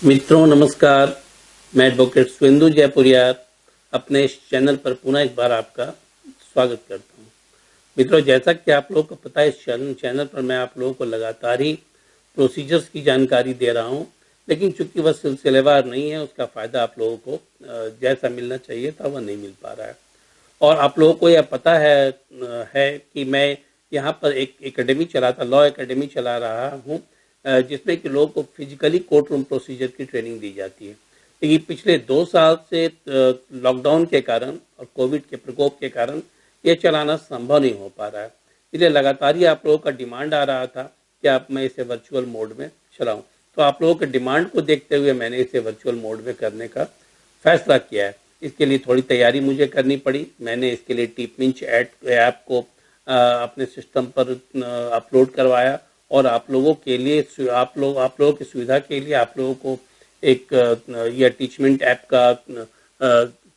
मित्रों नमस्कार। मैं एडवोकेट स्वेंदु जयपुरिया अपने इस चैनल पर पुनः एक बार आपका स्वागत करता हूं। मित्रों, जैसा कि आप लोगों को पता है, इस चैनल पर मैं आप लोगों को लगातार ही प्रोसीजर्स की जानकारी दे रहा हूं, लेकिन चूंकि वह सिलसिलेवार नहीं है, उसका फ़ायदा आप लोगों को जैसा मिलना चाहिए था वह नहीं मिल पा रहा है। और आप लोगों को यह पता है कि मैं यहाँ पर एक एकेडमी चलाता लॉ एकेडमी चला रहा हूँ, जिसमें कि लोगों को फिजिकली कोर्ट रूम प्रोसीजर की ट्रेनिंग दी जाती है। लेकिन पिछले 2 साल से लॉकडाउन के कारण और कोविड के प्रकोप के कारण ये चलाना संभव नहीं हो पा रहा है। इसलिए लगातार ही आप लोगों का डिमांड आ रहा था कि आप मैं इसे वर्चुअल मोड में चलाऊं। तो आप लोगों के डिमांड को देखते हुए मैंने इसे वर्चुअल मोड में करने का फैसला किया है। इसके लिए थोड़ी तैयारी मुझे करनी पड़ी। मैंने इसके लिए टीपमिंच ऐप को अपने सिस्टम पर अपलोड करवाया और आप लोगों के लिए आप लोगों की सुविधा के लिए आप लोगों को एक यह टीचमेंट ऐप का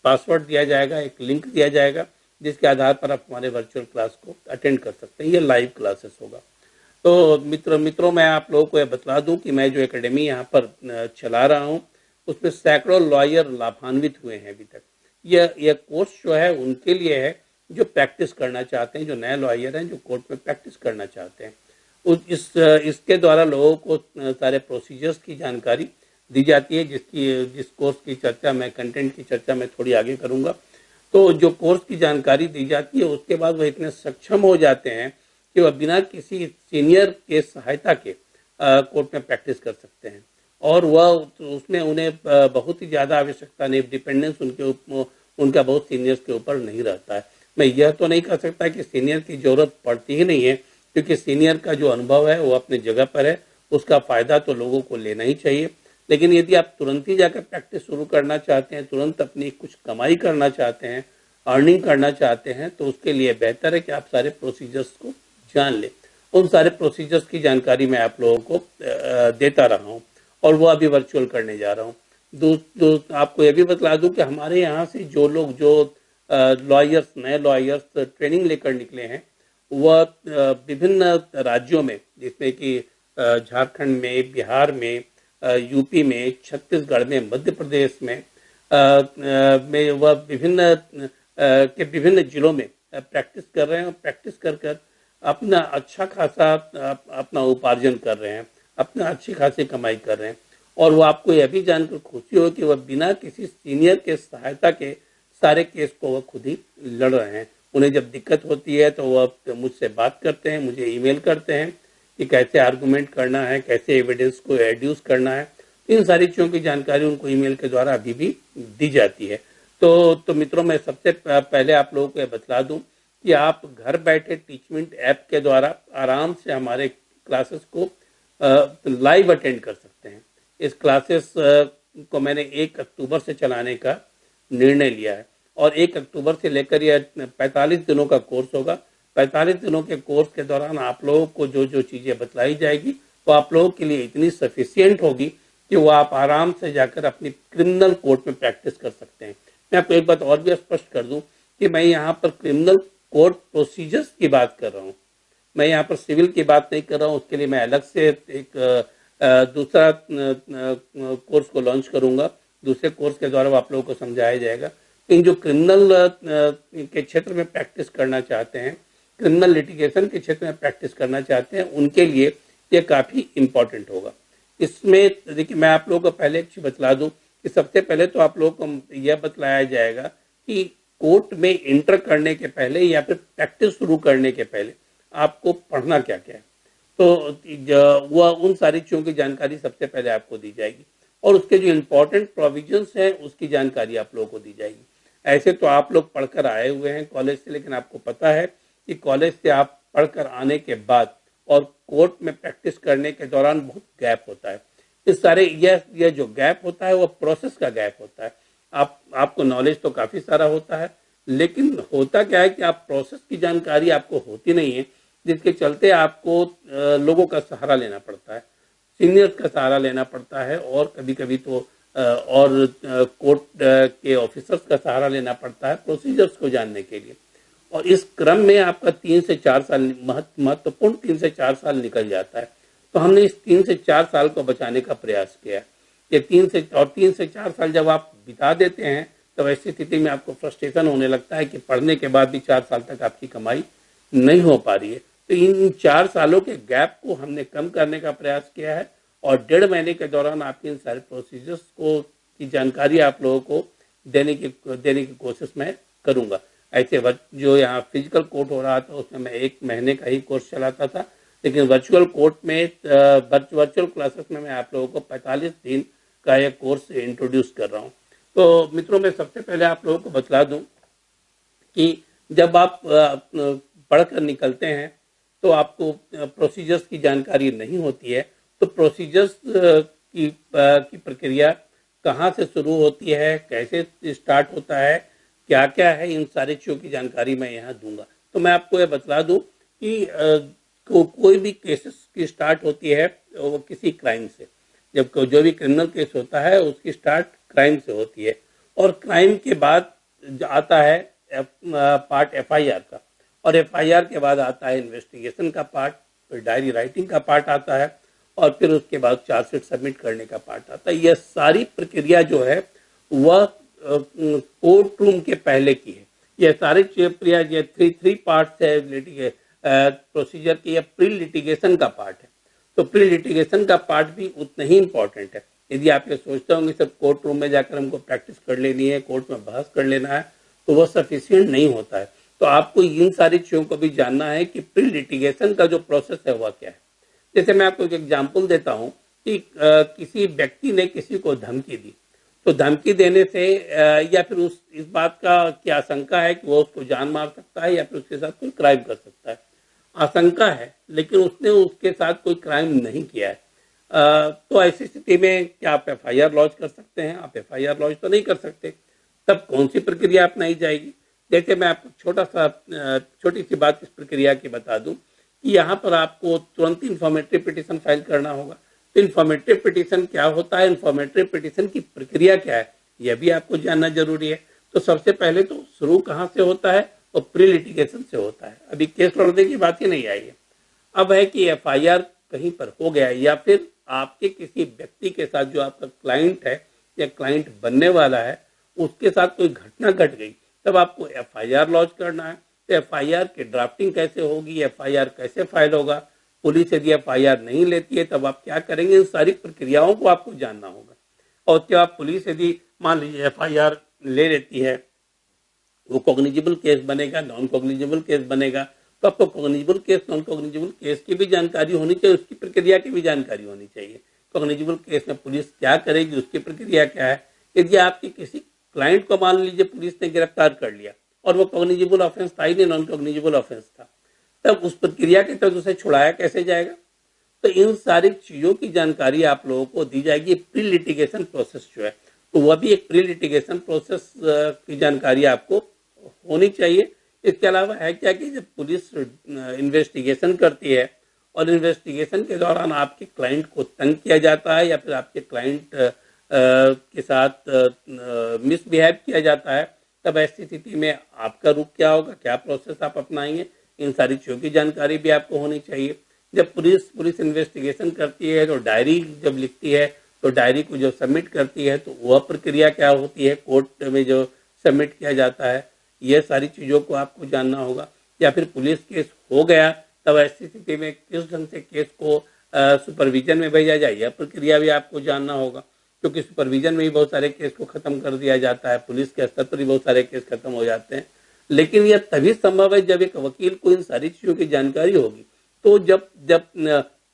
पासवर्ड दिया जाएगा, एक लिंक दिया जाएगा, जिसके आधार पर आप हमारे वर्चुअल क्लास को अटेंड कर सकते हैं। ये लाइव क्लासेस होगा। तो मित्रों मैं आप लोगों को यह बता दूं कि मैं जो एकेडमी यहाँ पर चला रहा हूँ, उसमें सैकड़ों लॉयर लाभान्वित हुए हैं अभी तक। यह कोर्स जो है उनके लिए है जो प्रैक्टिस करना चाहते हैं, जो नए लॉयर हैं, जो कोर्ट में प्रैक्टिस करना चाहते हैं। इसके द्वारा लोगों को सारे प्रोसीजर्स की जानकारी दी जाती है, जिस कोर्स की चर्चा मैं कंटेंट की चर्चा मैं थोड़ी आगे करूंगा। तो जो कोर्स की जानकारी दी जाती है, उसके बाद वह इतने सक्षम हो जाते हैं कि वह बिना किसी सीनियर के सहायता के कोर्ट में प्रैक्टिस कर सकते हैं। और वह उसमें उन्हें बहुत ही ज़्यादा आवश्यकता नहीं, डिपेंडेंस उनका बहुत सीनियर्स के ऊपर नहीं रहता है। मैं यह तो नहीं कह सकता कि सीनियर की ज़रूरत पड़ती ही नहीं है, क्योंकि सीनियर का जो अनुभव है वो अपनी जगह पर है, उसका फ़ायदा तो लोगों को लेना ही चाहिए। लेकिन यदि आप तुरंत ही जाकर प्रैक्टिस शुरू करना चाहते हैं, तुरंत अपनी कुछ कमाई करना चाहते हैं, अर्निंग करना चाहते हैं, तो उसके लिए बेहतर है कि आप सारे प्रोसीजर्स को जान लें। उन सारे प्रोसीजर्स की जानकारी मैं आप लोगों को देता रहा हूँ और वो अभी वर्चुअल करने जा रहा हूँ। आपको यह भी बता दूं कि हमारे यहाँ से जो लोग लॉयर्स, नए लॉयर्स ट्रेनिंग लेकर निकले हैं, वह विभिन्न राज्यों में, जिसमें कि झारखंड में, बिहार में, यूपी में, छत्तीसगढ़ में, मध्य प्रदेश में वह विभिन्न जिलों में प्रैक्टिस कर रहे हैं और प्रैक्टिस कर कर अपना अच्छा खासा अपना उपार्जन कर रहे हैं, अपना अच्छी खासी कमाई कर रहे हैं। और वो आपको यह भी जानकर खुशी हो कि वह बिना किसी सीनियर के सहायता के सारे केस को वह खुद ही लड़ रहे हैं। उन्हें जब दिक्कत होती है तो वह मुझसे बात करते हैं, मुझे ईमेल करते हैं कि कैसे आर्गूमेंट करना है, कैसे एविडेंस को एड्यूस करना है। इन सारी चीज़ों की जानकारी उनको ईमेल के द्वारा अभी भी दी जाती है। तो मित्रों, मैं सबसे पहले आप लोगों को यह बतला दूं कि आप घर बैठे टीचमेंट ऐप के द्वारा आराम से हमारे क्लासेस को लाइव अटेंड कर सकते हैं। इस क्लासेस को मैंने 1 अक्टूबर से चलाने का निर्णय लिया है और 1 अक्टूबर से लेकर यह 45 दिनों का कोर्स होगा। 45 दिनों के कोर्स के दौरान आप लोगों को जो जो चीज़ें बतलाई जाएगी वो आप लोगों के लिए इतनी सफिशियंट होगी कि वो आप आराम से जाकर अपनी क्रिमिनल कोर्ट में प्रैक्टिस कर सकते हैं। मैं आपको एक बात और भी स्पष्ट कर दूं कि मैं यहाँ पर क्रिमिनल कोर्ट प्रोसीजर्स की बात कर रहा हूँ, मैं यहाँ पर सिविल की बात नहीं कर रहा हूँ। उसके लिए मैं अलग से एक दूसरा कोर्स को लॉन्च करूँगा। दूसरे कोर्स के द्वारा आप लोगों को समझाया जाएगा। इन जो क्रिमिनल के क्षेत्र में प्रैक्टिस करना चाहते हैं, क्रिमिनल लिटिगेशन के क्षेत्र में प्रैक्टिस करना चाहते हैं, उनके लिए ये काफ़ी इम्पोर्टेंट होगा। इसमें देखिए, मैं आप लोगों को पहले एक चीज़ बतला दूं कि सबसे पहले तो आप लोगों को यह बतलाया जाएगा कि कोर्ट में इंटर करने के पहले या फिर प्रैक्टिस शुरू करने के पहले आपको पढ़ना क्या क्या है। तो वह उन सारी चीज़ों की जानकारी सबसे पहले आपको दी जाएगी और उसके जो इम्पोर्टेंट प्रोविजंस हैं उसकी जानकारी आप लोगों को दी जाएगी। ऐसे तो आप लोग पढ़कर आए हुए हैं कॉलेज से, लेकिन आपको पता है कि कॉलेज से आप पढ़कर आने के बाद और कोर्ट में प्रैक्टिस करने के दौरान बहुत गैप होता है। इस सारे यह जो गैप होता है वह प्रोसेस का गैप होता है। आपको नॉलेज तो काफ़ी सारा होता है, लेकिन होता क्या है कि आप प्रोसेस की जानकारी आपको होती नहीं है, जिसके चलते आपको लोगों का सहारा लेना पड़ता है, सीनियर्स का सहारा लेना पड़ता है और कभी कभी तो कोर्ट के ऑफिसर्स का सहारा लेना पड़ता है प्रोसीजर्स को जानने के लिए। और इस क्रम में आपका 3 से 4 साल महत्वपूर्ण 3 से 4 साल निकल जाता है। तो हमने इस 3 से 4 साल को बचाने का प्रयास किया है। ये 3 से 4 साल जब आप बिता देते हैं तो ऐसी स्थिति में आपको फ्रस्ट्रेशन होने लगता है कि पढ़ने के बाद भी 4 साल तक आपकी कमाई नहीं हो पा रही है। तो इन 4 सालों के गैप को हमने कम करने का प्रयास किया है और 1.5 महीने के दौरान आपके इन सारे प्रोसीजर्स को की जानकारी आप लोगों को देने की कोशिश मैं करूंगा। ऐसे जो यहाँ फिजिकल कोर्ट हो रहा था उसमें मैं 1 महीने का ही कोर्स चलाता था, लेकिन वर्चुअल कोर्ट में वर्चुअल क्लासेस में मैं आप लोगों को 45 दिन का ये कोर्स इंट्रोड्यूस कर रहा हूँ। तो मित्रों, मैं सबसे पहले आप लोगों को बतला दूं कि जब आप पढ़कर निकलते हैं तो आपको प्रोसीजर्स की जानकारी नहीं होती है। तो प्रोसीजर्स की प्रक्रिया कहाँ से शुरू होती है, कैसे स्टार्ट होता है, क्या क्या है, इन सारी चीज़ों की जानकारी मैं यहाँ दूंगा। तो मैं आपको ये बतला दूं कि कोई भी केसेस की स्टार्ट होती है वो किसी क्राइम से। जब जो भी क्रिमिनल केस होता है उसकी स्टार्ट क्राइम से होती है और क्राइम के बाद आता है पार्ट एफआईआर का, और एफआईआर के बाद आता है इन्वेस्टिगेशन का पार्ट, फिर डायरी राइटिंग का पार्ट आता है और फिर उसके बाद चार्जशीट सबमिट करने का पार्ट आता है। यह सारी प्रक्रिया जो है वह कोर्ट रूम के पहले की है। यह सारी प्रक्रिया ये थ्री पार्ट्स है प्रोसीजर की। यह प्री लिटिगेशन का पार्ट है। तो प्री लिटिगेशन का पार्ट भी उतना ही इम्पोर्टेंट है। यदि आप ये सोचते होंगे सब कोर्ट रूम में जाकर हमको प्रैक्टिस कर लेनी है, कोर्ट में बहस कर लेना है, तो वह सफिशिएंट नहीं होता है। तो आपको इन सारी चीज़ों को भी जानना है कि प्री लिटिगेशन का जो प्रोसेस है वह क्या है। जैसे मैं आपको एक एग्जाम्पल देता हूँ कि किसी व्यक्ति ने किसी को धमकी दी, तो धमकी देने से या फिर इस बात का क्या आशंका है कि वो उसको जान मार सकता है या फिर उसके साथ कोई क्राइम कर सकता है। आशंका है, लेकिन उसने उसके साथ कोई क्राइम नहीं किया है। तो ऐसी स्थिति में क्या आप एफआईआर लॉन्च कर सकते हैं? आप एफआईआर लॉन्च तो नहीं कर सकते। तब कौन सी प्रक्रिया अपनाई जाएगी? जैसे मैं आपको छोटी सी बात इस प्रक्रिया की बता दूं कि यहाँ पर आपको तुरंत इन्फॉर्मेटिव पिटीशन फाइल करना होगा। तो इन्फॉर्मेटिव पिटीशन क्या होता है, इन्फॉर्मेटिव पिटीशन की प्रक्रिया क्या है, यह भी आपको जानना जरूरी है। तो सबसे पहले तो शुरू कहाँ से होता है, और प्री लिटिगेशन से होता है। अभी केस लड़ने की बात ही नहीं आई है। अब है कि एफआईआर कहीं पर हो गया या फिर आपके किसी व्यक्ति के साथ जो आपका क्लाइंट है या क्लाइंट बनने वाला है उसके साथ कोई घटना घट गई, तब आपको एफआईआर लॉन्च करना है। तो एफआईआर की ड्राफ्टिंग कैसे होगी, एफआईआर कैसे फाइल होगा, पुलिस यदि एफआईआर नहीं लेती है तब आप क्या करेंगे, इन सारी प्रक्रियाओं को आपको जानना होगा। और क्या पुलिस यदि मान लीजिए एफआईआर ले लेती है, वो कॉग्निजेबल केस बनेगा, नॉन कॉग्निजेबल केस बनेगा, तो आपको cognizable case, non cognizable case की भी जानकारी होनी चाहिए, उसकी प्रक्रिया की भी जानकारी होनी चाहिए। कॉग्निजेबल केस में पुलिस क्या करेगी, उसकी प्रक्रिया क्या है। यदि आपके किसी क्लाइंट को मान लीजिए पुलिस ने गिरफ्तार कर लिया और वो कॉग्निजेबल ऑफेंस था ही नहीं, नॉन कॉग्निजेबल ऑफेंस था, तब उस प्रक्रिया के तहत उसे छुड़ाया कैसे जाएगा। तो इन सारी चीजों की जानकारी आप लोगों को दी जाएगी। प्री लिटिगेशन प्रोसेस जो है, तो वह भी एक प्री लिटिगेशन प्रोसेस की जानकारी आपको होनी चाहिए। इसके अलावा है क्या कि जब पुलिस इन्वेस्टिगेशन करती है और इन्वेस्टिगेशन के दौरान आपके क्लाइंट को तंग किया जाता है या फिर आपके क्लाइंट के साथ मिसबिहेव किया जाता है, तब ऐसी स्थिति में आपका रुख क्या होगा, क्या प्रोसेस आप अपनाएंगे, इन सारी चीज़ों की जानकारी भी आपको होनी चाहिए। जब पुलिस इन्वेस्टिगेशन करती है तो डायरी जब लिखती है तो डायरी को जो सबमिट करती है तो वह प्रक्रिया क्या होती है, कोर्ट में जो सबमिट किया जाता है, यह सारी चीज़ों को आपको जानना होगा। या फिर पुलिस केस हो गया तब ऐसी स्थिति में किस ढंग से केस को सुपरविजन में भेजा जाए, यह प्रक्रिया भी आपको जानना होगा, क्योंकि सुपरविजन में भी बहुत सारे केस को खत्म कर दिया जाता है, पुलिस के स्तर पर भी बहुत सारे केस खत्म हो जाते हैं। लेकिन यह तभी संभव है जब एक वकील को इन सारी चीज़ों की जानकारी होगी। तो जब जब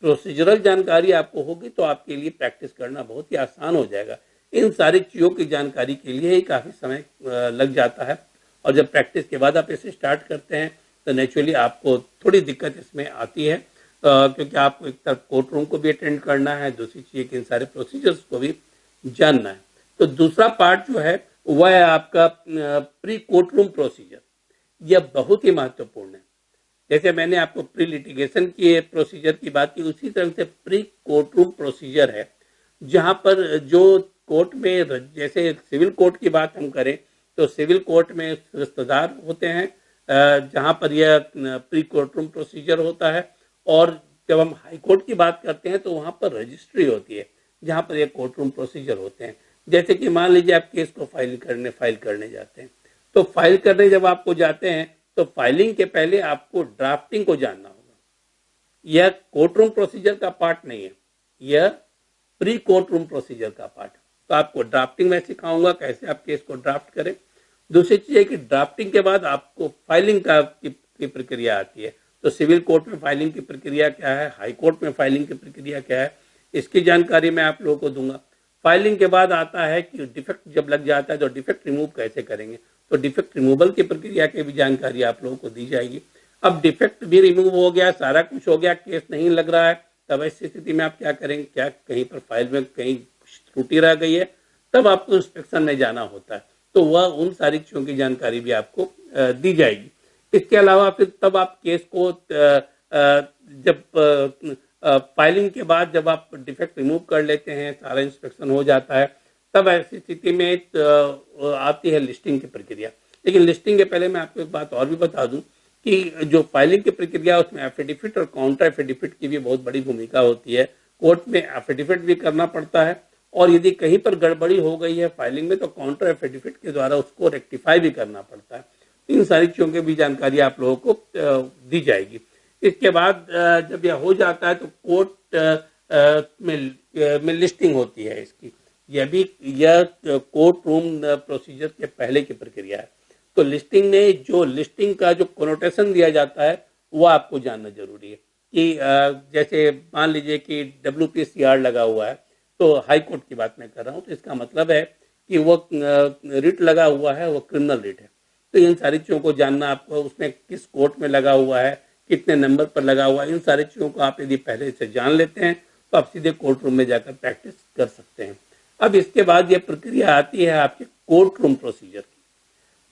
प्रोसीजरल जानकारी आपको होगी तो आपके लिए प्रैक्टिस करना बहुत ही आसान हो जाएगा। इन सारी चीज़ों की जानकारी के लिए ही काफ़ी समय लग जाता है और जब प्रैक्टिस के बाद आप इसे स्टार्ट करते हैं तो नेचुरली आपको थोड़ी दिक्कत इसमें आती है, क्योंकि आपको एक तरफ कोर्ट रूम को भी अटेंड करना है, दूसरी चीज़ कि इन सारे प्रोसीजर्स को भी जानना है। तो दूसरा पार्ट जो है वह है आपका प्री कोर्ट रूम प्रोसीजर। यह बहुत ही महत्वपूर्ण है। जैसे मैंने आपको प्री लिटिगेशन की प्रोसीजर की बात की, उसी तरह से प्री कोर्ट रूम प्रोसीजर है, जहां पर जो कोर्ट में, जैसे सिविल कोर्ट की बात हम करें तो सिविल कोर्ट में रिश्तेदार होते हैं, जहां पर यह प्री कोर्ट रूम प्रोसीजर होता है। और जब हम हाई कोर्ट की बात करते हैं तो वहां पर रजिस्ट्री होती है, जहाँ पर ये कोर्ट रूम प्रोसीजर होते हैं। जैसे कि मान लीजिए आप केस को फाइल करने जाते हैं, तो फाइल करने जब आपको जाते हैं तो फाइलिंग के पहले आपको ड्राफ्टिंग को जानना होगा। यह कोर्ट रूम प्रोसीजर का पार्ट नहीं है, यह प्री कोर्ट रूम प्रोसीजर का पार्ट है। तो आपको ड्राफ्टिंग में सिखाऊंगा कैसे आप केस को ड्राफ्ट करें। दूसरी चीज है कि ड्राफ्टिंग के बाद आपको फाइलिंग की प्रक्रिया आती है। तो सिविल कोर्ट में फाइलिंग की प्रक्रिया क्या है, हाई कोर्ट में फाइलिंग की प्रक्रिया क्या है, इसकी जानकारी मैं आप लोगों को दूंगा। फाइलिंग के बाद आता है कि डिफेक्ट जब लग जाता है तो डिफेक्ट रिमूव कैसे करेंगे, तो डिफेक्ट रिमूवल की प्रक्रिया की भी जानकारी आप लोगों को दी जाएगी। अब डिफेक्ट भी रिमूव हो गया, सारा कुछ हो गया, केस नहीं लग रहा है, तब ऐसी स्थिति में आप क्या करेंगे, क्या कहीं पर फाइल में कहीं त्रुटि रह गई है, तब आपको इंस्पेक्शन में जाना होता है। तो वह उन सारी चीजों की जानकारी भी आपको दी जाएगी। इसके अलावा फिर तब आप केस को जब फाइलिंग के बाद जब आप डिफेक्ट रिमूव कर लेते हैं, सारा इंस्पेक्शन हो जाता है, तब ऐसी स्थिति में आती है लिस्टिंग की प्रक्रिया। लेकिन लिस्टिंग के पहले मैं आपको एक बात और भी बता दूं कि जो फाइलिंग की प्रक्रिया उसमें एफिडेविट और काउंटर एफिडेविट की भी बहुत बड़ी भूमिका होती है। कोर्ट में एफिडेविट भी करना पड़ता है, और यदि कहीं पर गड़बड़ी हो गई है फाइलिंग में तो काउंटर एफिडेविट के द्वारा उसको रेक्टिफाई भी करना पड़ता है। इन सारी चीजों की भी जानकारी आप लोगों को दी जाएगी। इसके बाद जब यह हो जाता है तो कोर्ट में लिस्टिंग होती है इसकी। यह कोर्ट रूम प्रोसीजर के पहले की प्रक्रिया है। तो लिस्टिंग में जो लिस्टिंग का जो कोनोटेशन दिया जाता है वो आपको जानना जरूरी है कि जैसे मान लीजिए कि WPCR लगा हुआ है, तो हाई कोर्ट की बात मैं कर रहा हूँ, तो इसका मतलब है कि वो रिट लगा हुआ है, वो क्रिमिनल रिट है। तो इन सारी चीज़ों को जानना आपको, उसमें किस कोर्ट में लगा हुआ है, कितने नंबर पर लगा हुआ है, इन सारी चीज़ों को आप यदि पहले से जान लेते हैं तो आप सीधे कोर्ट रूम में जाकर प्रैक्टिस कर सकते हैं। अब इसके बाद ये प्रक्रिया आती है आपके कोर्ट रूम प्रोसीजर की।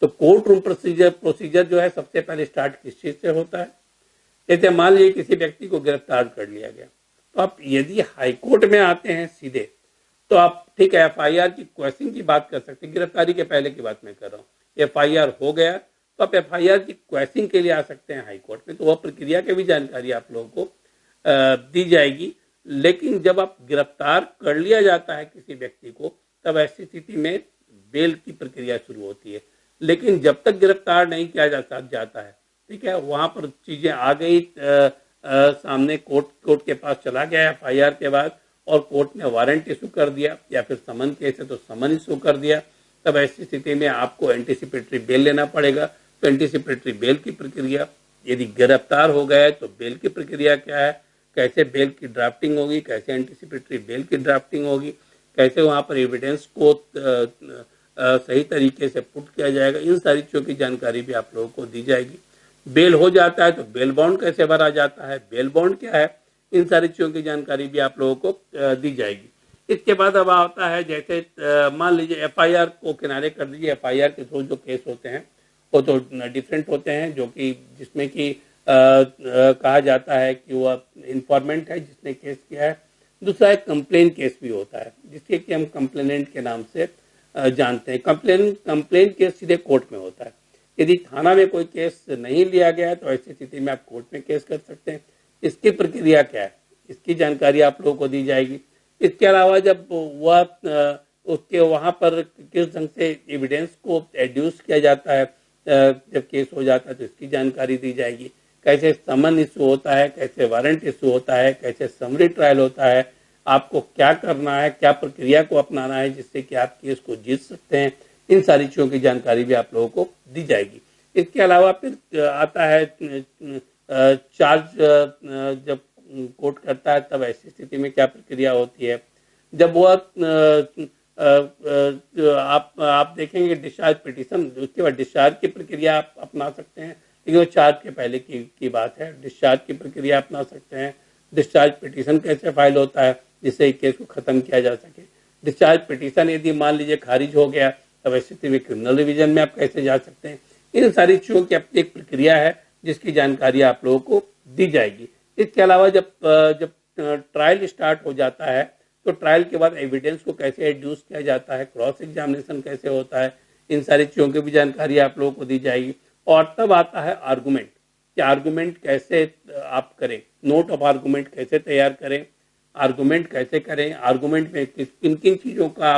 तो कोर्ट रूम प्रोसीजर जो है सबसे पहले स्टार्ट किस चीज़ से होता है। जैसे मान लीजिए किसी व्यक्ति को गिरफ्तार कर लिया गया, तो आप यदि हाई कोर्ट में आते हैं सीधे, तो आप ठीक है FIR की क्वेश्चन की बात कर सकते हैं। गिरफ्तारी के पहले की बात मैं कर रहा हूँ। FIR हो गया तो आप FIR की क्वेश्चन के लिए आ सकते हैं हाई कोर्ट में, तो वह प्रक्रिया की भी जानकारी आप लोगों को दी जाएगी। लेकिन जब आप गिरफ्तार कर लिया जाता है किसी व्यक्ति को, तब ऐसी स्थिति में बेल की प्रक्रिया शुरू होती है। लेकिन जब तक गिरफ्तार नहीं किया जाता है, ठीक है, वहां पर चीजें आ गई सामने, कोर्ट के पास चला गया FIR के बाद, और कोर्ट ने वारंट इशू कर दिया या फिर समन केस है तो समन इशू कर दिया, तब ऐसी स्थिति में आपको एंटीसिपेटरी बेल लेना पड़ेगा। तो एंटीसिपेटरी बेल की प्रक्रिया, यदि गिरफ्तार हो गए तो बेल की प्रक्रिया क्या है, कैसे बेल की ड्राफ्टिंग होगी, कैसे एंटीसिपेटरी बेल की ड्राफ्टिंग होगी, कैसे वहां पर एविडेंस को सही तरीके से पुट किया जाएगा, इन सारी चीज़ों की जानकारी भी आप लोगों को दी जाएगी। बेल हो जाता है तो बेल बॉन्ड कैसे भरा जाता है, बेल बॉन्ड क्या है, इन सारी चीज़ों की जानकारी भी आप लोगों को दी जाएगी। इसके बाद अब आता है, जैसे मान लीजिए FIR को किनारे कर दीजिए। FIR के थ्रू जो केस होते हैं वो तो डिफरेंट होते हैं, जो कि जिसमें कि कहा जाता है कि वह इन्फॉर्मेंट है जिसने केस किया है। दूसरा एक कंप्लेन केस भी होता है, जिसके कि हम कंप्लेनेंट के नाम से जानते हैं। कंप्लेन केस सीधे कोर्ट में होता है। यदि थाना में कोई केस नहीं लिया गया है तो ऐसी स्थिति में आप कोर्ट में केस कर सकते हैं। इसकी प्रक्रिया क्या है, इसकी जानकारी आप लोगों को दी जाएगी। इसके अलावा जब वह उसके वहाँ पर किस ढंग से एविडेंस को एड्यूस किया जाता है, जब केस हो जाता है तो इसकी जानकारी दी जाएगी। कैसे समन इशू होता है, कैसे वारंट इशू होता है, कैसे समरी ट्रायल होता है, आपको क्या करना है, क्या प्रक्रिया को अपनाना है जिससे कि आप केस को जीत सकते हैं, इन सारी चीज़ों की जानकारी भी आप लोगों को दी जाएगी। इसके अलावा फिर आता है चार्ज, जब कोर्ट करता है तब ऐसी स्थिति में क्या प्रक्रिया होती है। जब वो आप देखेंगे डिस्चार्ज पिटीशन, उसके बाद डिस्चार्ज की प्रक्रिया आप अपना सकते हैं, लेकिन वो चार्ज के पहले की बात है। डिस्चार्ज की प्रक्रिया अपना सकते हैं। डिस्चार्ज पिटीशन कैसे फाइल होता है जिससे केस को खत्म किया जा सके। डिस्चार्ज पिटीशन यदि मान लीजिए खारिज हो गया, तब ऐसी स्थिति में क्रिमिनल रिवीजन में आप कैसे जा सकते हैं। इन सारी चीज़ों की अपनी एक प्रक्रिया है जिसकी जानकारी आप लोगों को दी जाएगी। इसके अलावा जब ट्रायल स्टार्ट हो जाता है तो ट्रायल के बाद एविडेंस को कैसे एड्यूस किया जाता है, क्रॉस एग्जामिनेशन कैसे होता है, इन सारी चीज़ों की भी जानकारी आप लोगों को दी जाएगी। और तब आता है आर्गूमेंट, कि आर्गूमेंट कैसे आप करें, नोट ऑफ आर्गूमेंट कैसे तैयार करें, आर्गुमेंट कैसे करें, आर्गुमेंट में किन किन चीज़ों का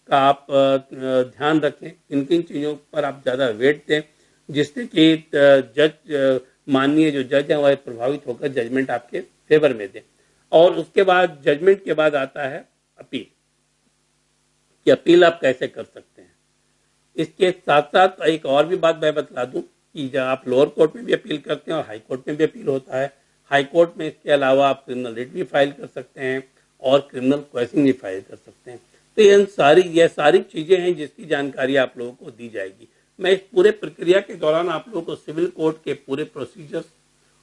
आप ध्यान रखें, किन किन चीज़ों पर आप ज़्यादा वेट दें, जिससे कि जज माननीय जो जज हैं वह प्रभावित होकर जजमेंट आपके फेवर में दें। और उसके बाद जजमेंट के बाद आता है अपील, कि अपील आप कैसे कर सकते हैं। इसके साथ साथ एक और भी बात मैं बतला दूं कि जब आप लोअर कोर्ट में भी अपील करते हैं और हाई कोर्ट में भी अपील होता है। हाई कोर्ट में इसके अलावा आप क्रिमिनल रिट भी फाइल कर सकते हैं और क्रिमिनल क्वेश्चन भी फाइल कर सकते हैं। तो ये सारी चीज़ें हैं जिसकी जानकारी आप लोगों को दी जाएगी। मैं इस पूरे प्रक्रिया के दौरान आप लोगों को सिविल कोर्ट के पूरे प्रोसीजर्स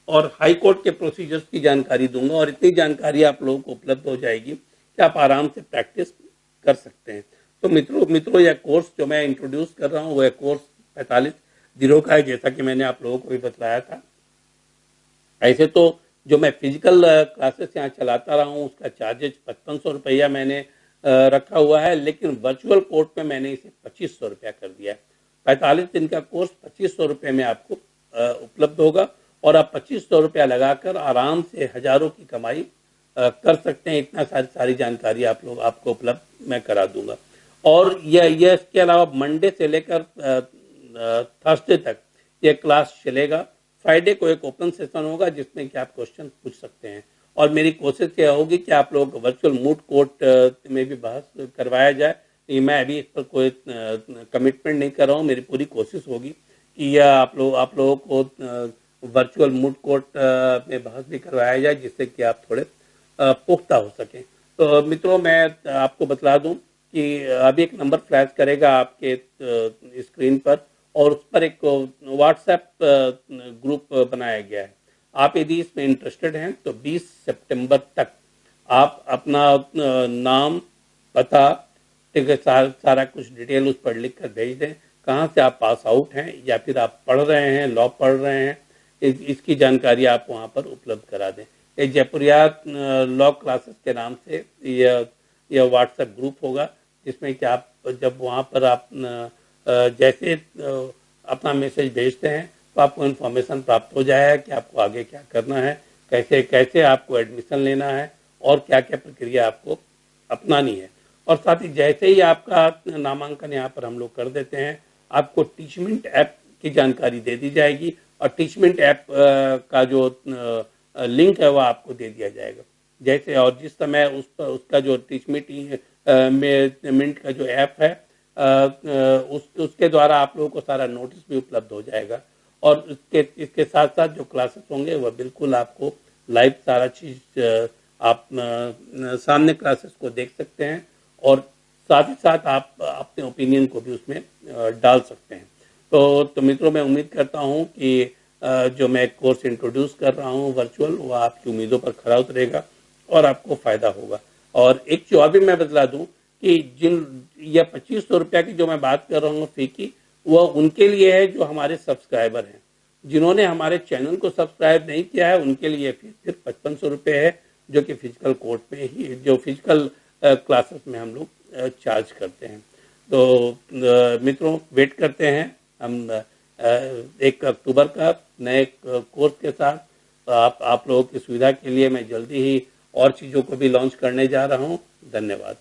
और हाई कोर्ट के प्रोसीजर्स की जानकारी दूंगा, और इतनी जानकारी आप लोगों को उपलब्ध हो जाएगी कि आप आराम से प्रैक्टिस कर सकते हैं। तो मित्रों यह कोर्स जो मैं इंट्रोड्यूस कर रहा हूँ वह कोर्स 45 दिनों का है, जैसा कि मैंने आप लोगों को भी बताया था। ऐसे तो जो मैं फिजिकल क्लासेस यहाँ चलाता रहा हूँ उसका चार्जेज 5500 रुपया मैंने रखा हुआ है, लेकिन वर्चुअल कोर्ट में मैंने इसे 2500 रुपया कर दिया है। 45 दिन का कोर्स 2500 रुपये में आपको उपलब्ध होगा, और आप 2500 रुपया लगाकर आराम से हजारों की कमाई कर सकते हैं। इतना सारी जानकारी आपको उपलब्ध मैं करा दूंगा। और यह इसके अलावा मंडे से लेकर थर्सडे तक यह क्लास चलेगा। फ्राइडे को एक ओपन सेशन होगा जिसमें कि आप क्वेश्चन पूछ सकते हैं, और मेरी कोशिश यह होगी कि आप लोग वर्चुअल मूड कोर्ट में भी बहस करवाया जाए। मैं अभी इस पर कोई कमिटमेंट नहीं कर रहा हूँ। मेरी पूरी कोशिश होगी कि यह आप लोगों को वर्चुअल मूड कोर्ट में बहस भी करवाया जाए, जिससे कि आप थोड़े पुख्ता हो सकें। तो मित्रों मैं आपको बतला दूं कि अभी एक नंबर फ्लैश करेगा आपके स्क्रीन पर, और उस पर एक व्हाट्सएप ग्रुप बनाया गया है। आप यदि इसमें इंटरेस्टेड हैं तो 20 सितंबर तक आप अपना नाम, पता, ठीक है, सारा कुछ डिटेल उस पर लिख कर भेज दें। कहाँ से आप पास आउट हैं या फिर आप पढ़ रहे हैं, लॉ पढ़ रहे हैं, इसकी जानकारी आप वहाँ पर उपलब्ध करा दें। ये जयपुरिया लॉ क्लासेस के नाम से यह व्हाट्सएप ग्रुप होगा, जिसमें कि आप जब वहाँ पर आप जैसे अपना मैसेज भेजते हैं तो आपको इन्फॉर्मेशन प्राप्त हो जाएगा कि आपको आगे क्या करना है, कैसे कैसे आपको एडमिशन लेना है, और क्या क्या प्रक्रिया आपको अपनानी है। और साथ ही जैसे ही आपका नामांकन यहाँ पर हम लोग कर देते हैं, आपको टीचमेंट ऐप की जानकारी दे दी जाएगी, और टीचमेंट ऐप का जो लिंक है वह आपको दे दिया जाएगा। जैसे और जिस समय उसका जो टीचमेंट का जो ऐप है उसके द्वारा आप लोगों को सारा नोटिस भी उपलब्ध हो जाएगा, और इसके साथ साथ जो क्लासेस होंगे वह बिल्कुल आपको लाइव सारा चीज़ आप सामने क्लासेस को देख सकते हैं, और साथ ही साथ आप अपने ओपिनियन को भी उसमें डाल सकते हैं। तो मित्रों मैं उम्मीद करता हूं कि जो मैं कोर्स इंट्रोड्यूस कर रहा हूं वर्चुअल, वो आपकी उम्मीदों पर खरा उतरेगा और आपको फ़ायदा होगा। और एक चीज़ और भी मैं बतला दूं कि यह 2500 रुपया की जो मैं बात कर रहा हूँ फ़ी की, वह उनके लिए है जो हमारे सब्सक्राइबर हैं। जिन्होंने हमारे चैनल को सब्सक्राइब नहीं किया है उनके लिए फीस सिर्फ 5500 रुपये है, जो कि फिजिकल कोर्ट में ही, जो फिजिकल क्लासेस में हम लोग चार्ज करते हैं। तो मित्रों वेट करते हैं हम 1 अक्टूबर का नए कोर्स के साथ। आप लोगों की सुविधा के लिए मैं जल्दी ही और चीज़ों को भी लॉन्च करने जा रहा हूँ। धन्यवाद।